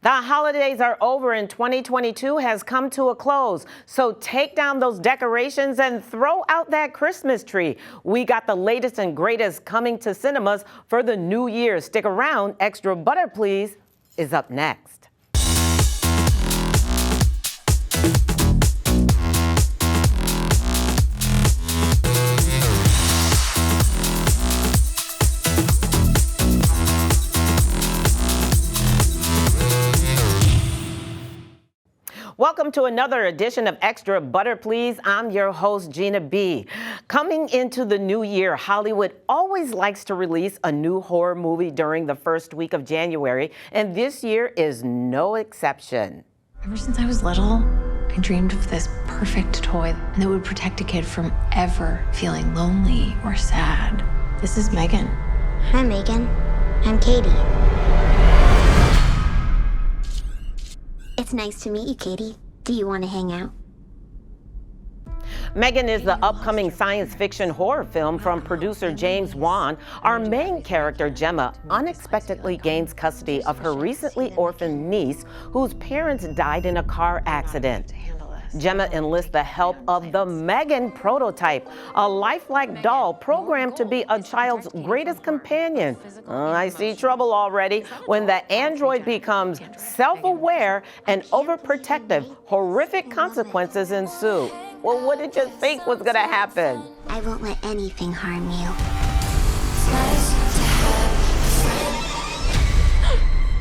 The holidays are over and 2022 has come to a close. So take down those decorations and throw out that Christmas tree. We got the latest and greatest coming to cinemas for the new year. Stick around. Extra Butter, Please is up next. Welcome to another edition of Extra Butter, Please. I'm your host, Gina B. Coming into the new year, Hollywood always likes to release a new horror movie during the first week of January, and this year is no exception. Ever since I was little, I dreamed of this perfect toy that would protect a kid from ever feeling lonely or sad. This is Megan. Hi, Megan. I'm Katie. It's nice to meet you, Katie. Do you want to hang out? Megan is the upcoming science fiction horror film from producer James Wan. Our main character, Gemma, unexpectedly gains custody of her recently orphaned niece, whose parents died in a car accident. Gemma enlists the help of the Megan prototype, a lifelike doll programmed to be a child's greatest companion. I see trouble already when the android becomes self-aware and overprotective. Horrific consequences ensue. Well, what did you think was going to happen? I won't let anything harm you.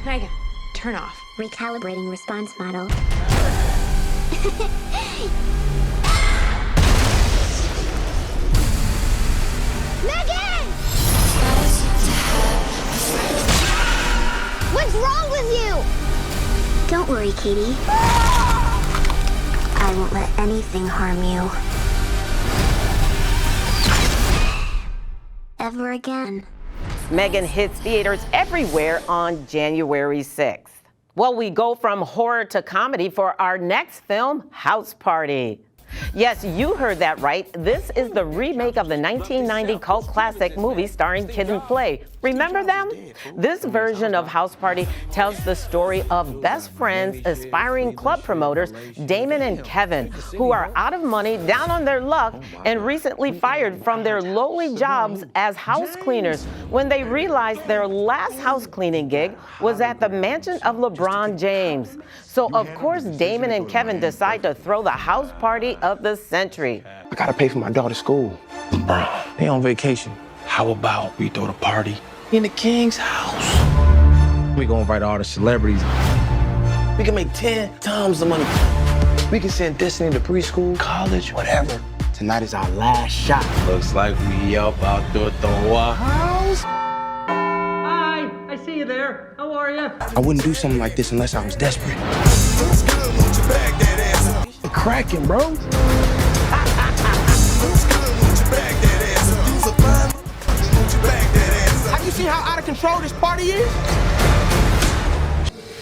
Megan, turn off. Recalibrating response model. Megan! What's wrong with you? Don't worry, Katie. I won't let anything harm you. Ever again. Megan hits theaters everywhere on January 6th. Well, we go from horror to comedy for our next film, House Party. Yes, you heard that right. This is the remake of the 1990 cult classic movie starring Kid and Play. Remember them? This version of House Party tells the story of best friends, aspiring club promoters, Damon and Kevin, who are out of money, down on their luck, and recently fired from their lowly jobs as house cleaners when they realized their last house cleaning gig was at the mansion of LeBron James. So, of course, Damon and Kevin decide to throw the house party of the century. I gotta pay for my daughter's school. Bro, they on vacation. How about we throw the party in the king's house? We gonna invite all the celebrities. We can make 10 times the money. We can send Destiny to preschool, college, whatever. Tonight is our last shot. Looks like we up out there throw a house. Hi, I see you there. How are you? I wouldn't do something like this unless I was desperate. Cracking, bro. Have you seen how out of control this party is?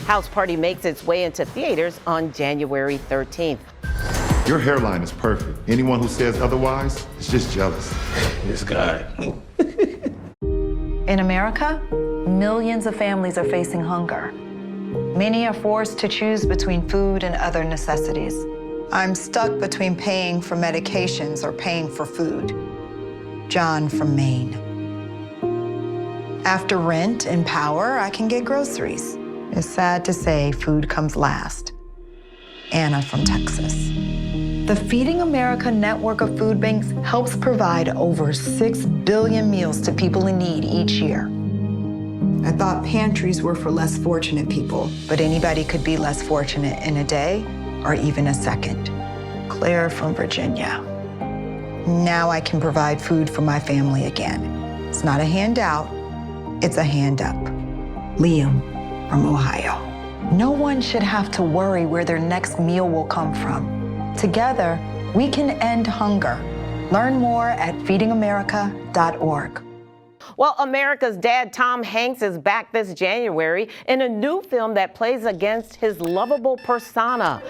House Party makes its way into theaters on January 13th. Your hairline is perfect. Anyone who says otherwise is just jealous. This guy. In America, millions of families are facing hunger. Many are forced to choose between food and other necessities. I'm stuck between paying for medications or paying for food. John from Maine. After rent and power, I can get groceries. It's sad to say food comes last. Anna from Texas. The Feeding America network of food banks helps provide over 6 billion meals to people in need each year. I thought pantries were for less fortunate people, but anybody could be less fortunate in a day or even a second. Claire from Virginia. Now I can provide food for my family again. It's not a handout, it's a hand up. Liam from Ohio. No one should have to worry where their next meal will come from. Together, we can end hunger. Learn more at feedingamerica.org. Well, America's Dad Tom Hanks is back this January in a new film that plays against his lovable persona.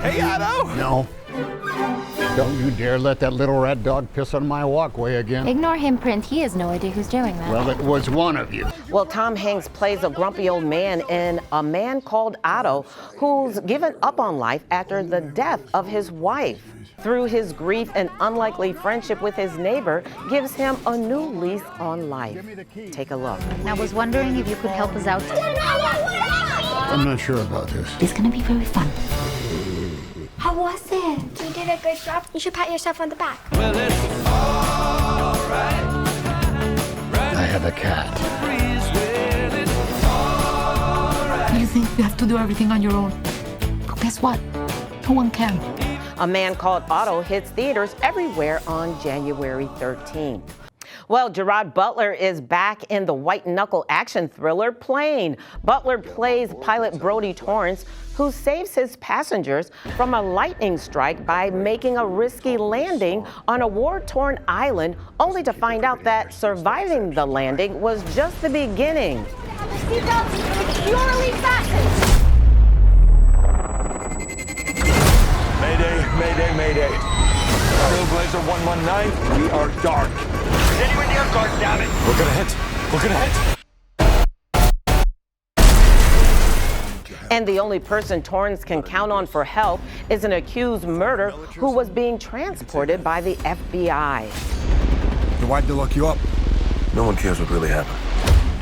Hey, Otto. No. Don't you dare let that little rat dog piss on my walkway again. Ignore him, Prince. He has no idea who's doing that. Well, it was one of you. Well, Tom Hanks plays a grumpy old man in A Man Called Otto, who's given up on life after the death of his wife. Through his grief and unlikely friendship with his neighbor gives him a new lease on life. Take a look. I was wondering if you could help us out. I'm not sure about this. It's gonna be very fun. How was it? You did a good job. You should pat yourself on the back. I have a cat. You think you have to do everything on your own? But guess what? No one can. A Man Called Otto hits theaters everywhere on January 13th. Well, Gerard Butler is back in the white-knuckle action thriller Plane. Butler plays pilot Brody Torrance, who saves his passengers from a lightning strike by making a risky landing on a war-torn island, only to find out that surviving the landing was just the beginning. Seatbelts securely fastened. Mayday, mayday, mayday. Trailblazer 119, we are dark. Is anyone near guard, damn it? We're gonna hit. We're gonna hit. And the only person Torrance can count on for help is an accused murderer who was being transported by the FBI. Why'd they lock you up? No one cares what really happened.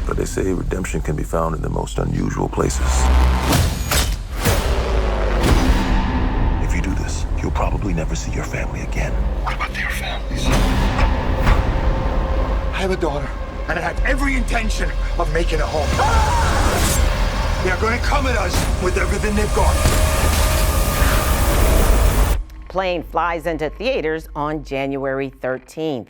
But they say redemption can be found in the most unusual places. If you do this, you'll probably never see your family again. What about their families? I have a daughter, and I have every intention of making it home. They're going to come at us with everything they've got. Plane flies into theaters on January 13th.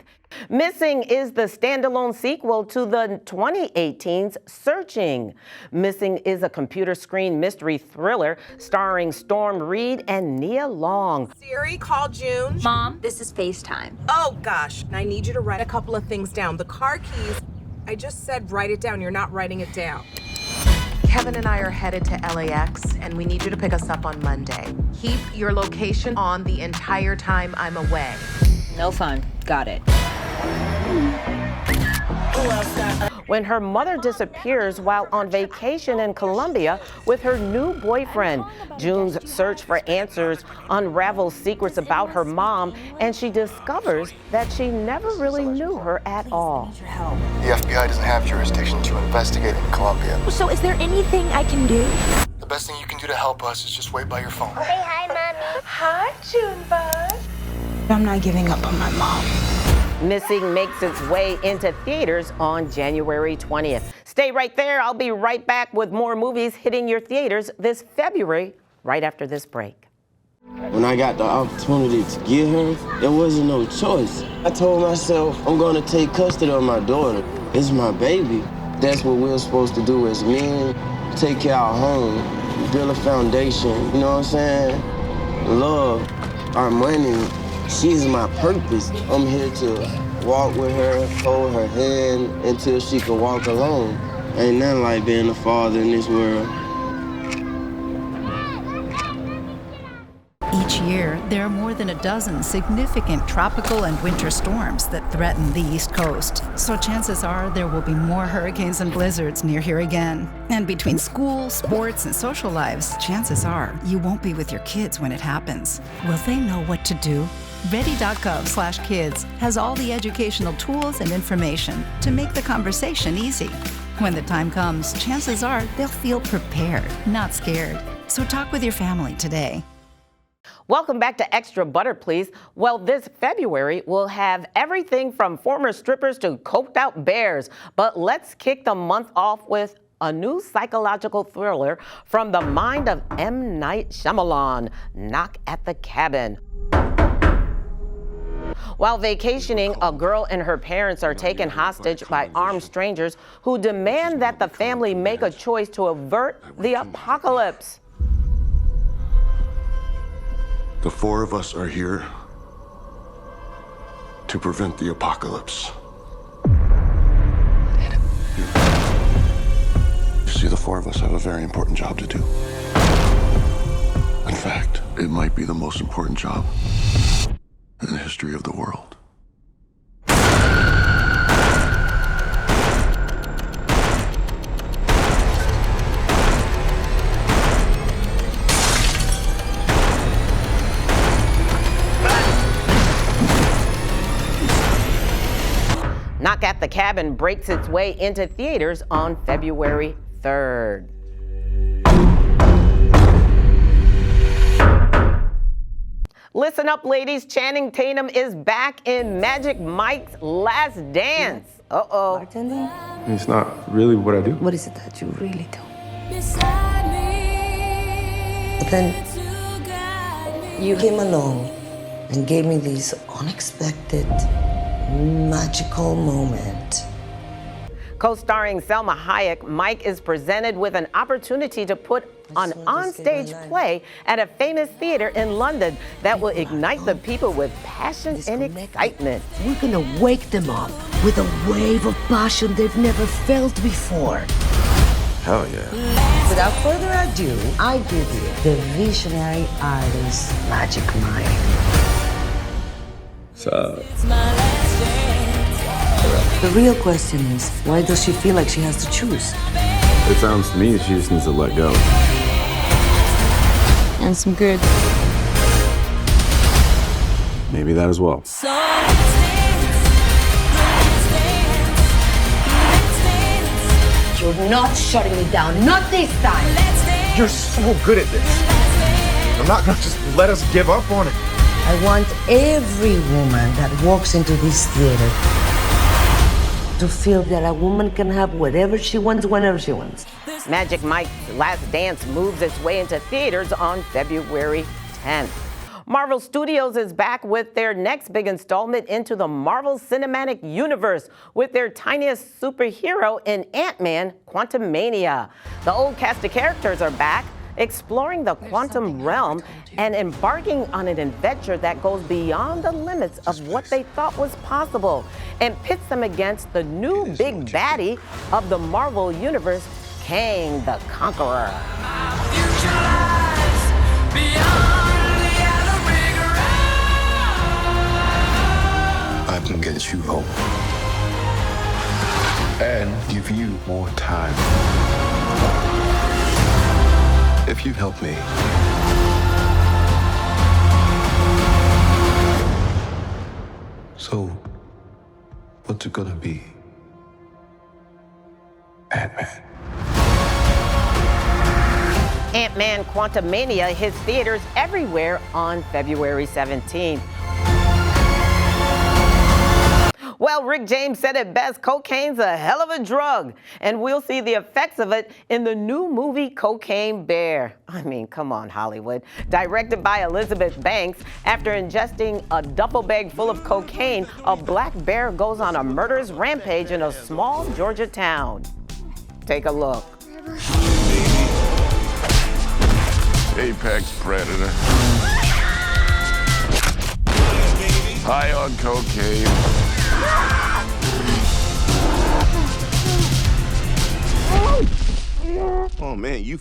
Missing is the standalone sequel to the 2018's Searching. Missing is a computer screen mystery thriller starring Storm Reed and Nia Long. Siri, call June. Mom, this is FaceTime. Oh, gosh. I need you to write a couple of things down. The car keys, I just said write it down. You're not writing it down. Kevin and I are headed to LAX, and we need you to pick us up on Monday. Keep your location on the entire time I'm away. No fun. Got it. When her mother disappears while on vacation in Colombia with her new boyfriend, June's search for answers unravels secrets about her mom, and she discovers that she never really knew her at all. The FBI doesn't have jurisdiction to investigate in Colombia. So is there anything I can do? The best thing you can do to help us is just wait by your phone. Say hi, Mommy. Hi, June Bud. I'm not giving up on my mom. Missing makes its way into theaters on January 20th. Stay right there. I'll be right back with more movies hitting your theaters this February, right after this break. When I got the opportunity to get her, there wasn't no choice. I told myself, I'm gonna take custody of my daughter. It's my baby. That's what we're supposed to do as men. Take care of our home, build a foundation, you know what I'm saying? Love, our money. She's my purpose. I'm here to walk with her, hold her hand until she can walk alone. Ain't nothing like being a father in this world. Each year, there are more than a dozen significant tropical and winter storms that threaten the East Coast. So chances are there will be more hurricanes and blizzards near here again. And between school, sports, and social lives, chances are you won't be with your kids when it happens. Will they know what to do? Ready.gov/kids has all the educational tools and information to make the conversation easy. When the time comes, chances are they'll feel prepared, not scared. So talk with your family today. Welcome back to Extra Butter, Please. Well, this February, we'll have everything from former strippers to coked out bears. But let's kick the month off with a new psychological thriller from the mind of M. Night Shyamalan, Knock at the Cabin. While vacationing, a girl and her parents are taken hostage by armed strangers who demand that the family make a choice to avert the apocalypse. The four of us are here to prevent the apocalypse. You see, the four of us have a very important job to do. In fact, it might be the most important job in the history of the world. Knock at the Cabin breaks its way into theaters on February 3rd. Listen up, ladies. Channing Tatum is back in Magic Mike's Last Dance. Uh-oh. Bartending? It's not really what I do. What is it that you really do? But then you came along and gave me this unexpected, magical moment. Co-starring Selma Hayek, Mike is presented with an opportunity to put an on-stage play at a famous theater in London that will ignite the people with passion and excitement. We're gonna wake them up with a wave of passion they've never felt before. Hell yeah. Without further ado, I give you the visionary artist Magic Mike. So, The real question is, why does she feel like she has to choose? it sounds to me she just needs to let go. And some good. Maybe that as well. You're not shutting me down, not this time. You're so good at this. I'm not gonna just let us give up on it. I want every woman that walks into this theater to feel that a woman can have whatever she wants, whenever she wants. Magic Mike's Last Dance moves its way into theaters on February 10th. Marvel Studios is back with their next big installment into the Marvel Cinematic Universe with their tiniest superhero in Ant-Man, Quantumania. The old cast of characters are back, exploring the quantum realm and embarking on an adventure that goes beyond the limits of what they thought was possible and pits them against the new big baddie of the Marvel Universe, Kang the Conqueror. I can get you hope. And give you more time. If you help me. So, what's it gonna be? Ant-Man. Ant-Man Quantumania hits theaters everywhere on February 17th. Well, Rick James said it best, cocaine's a hell of a drug, and we'll see the effects of it in the new movie Cocaine Bear. I mean, come on, Hollywood. Directed by Elizabeth Banks, after ingesting a duffel bag full of cocaine, a black bear goes on a murderous rampage in a small Georgia town. Take a look. Apex predator. High on cocaine. Oh man, you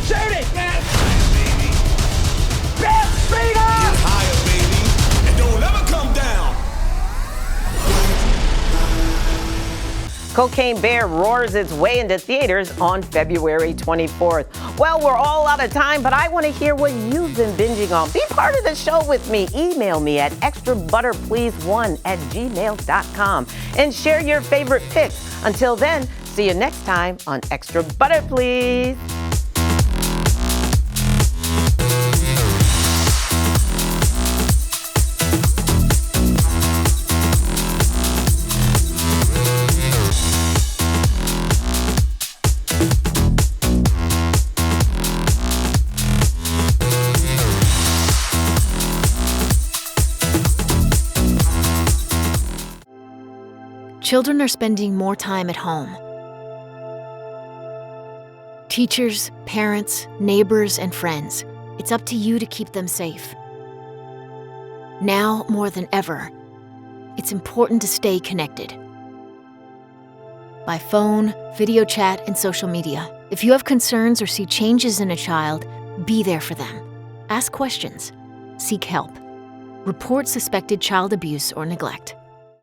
Shoot it, man! Bam, speed up! Higher, baby, and don't ever come down. Cocaine Bear roars its way into theaters on February 24th. Well, we're all out of time, but I want to hear what you've been binging on. Be part of the show with me. Email me at extrabutterplease1@gmail.com and share your favorite picks. Until then, see you next time on Extra Butter, Please. Children are spending more time at home. Teachers, parents, neighbors, and friends, it's up to you to keep them safe. Now more than ever, it's important to stay connected. By phone, video chat, and social media. If you have concerns or see changes in a child, be there for them. Ask questions. Seek help. Report suspected child abuse or neglect.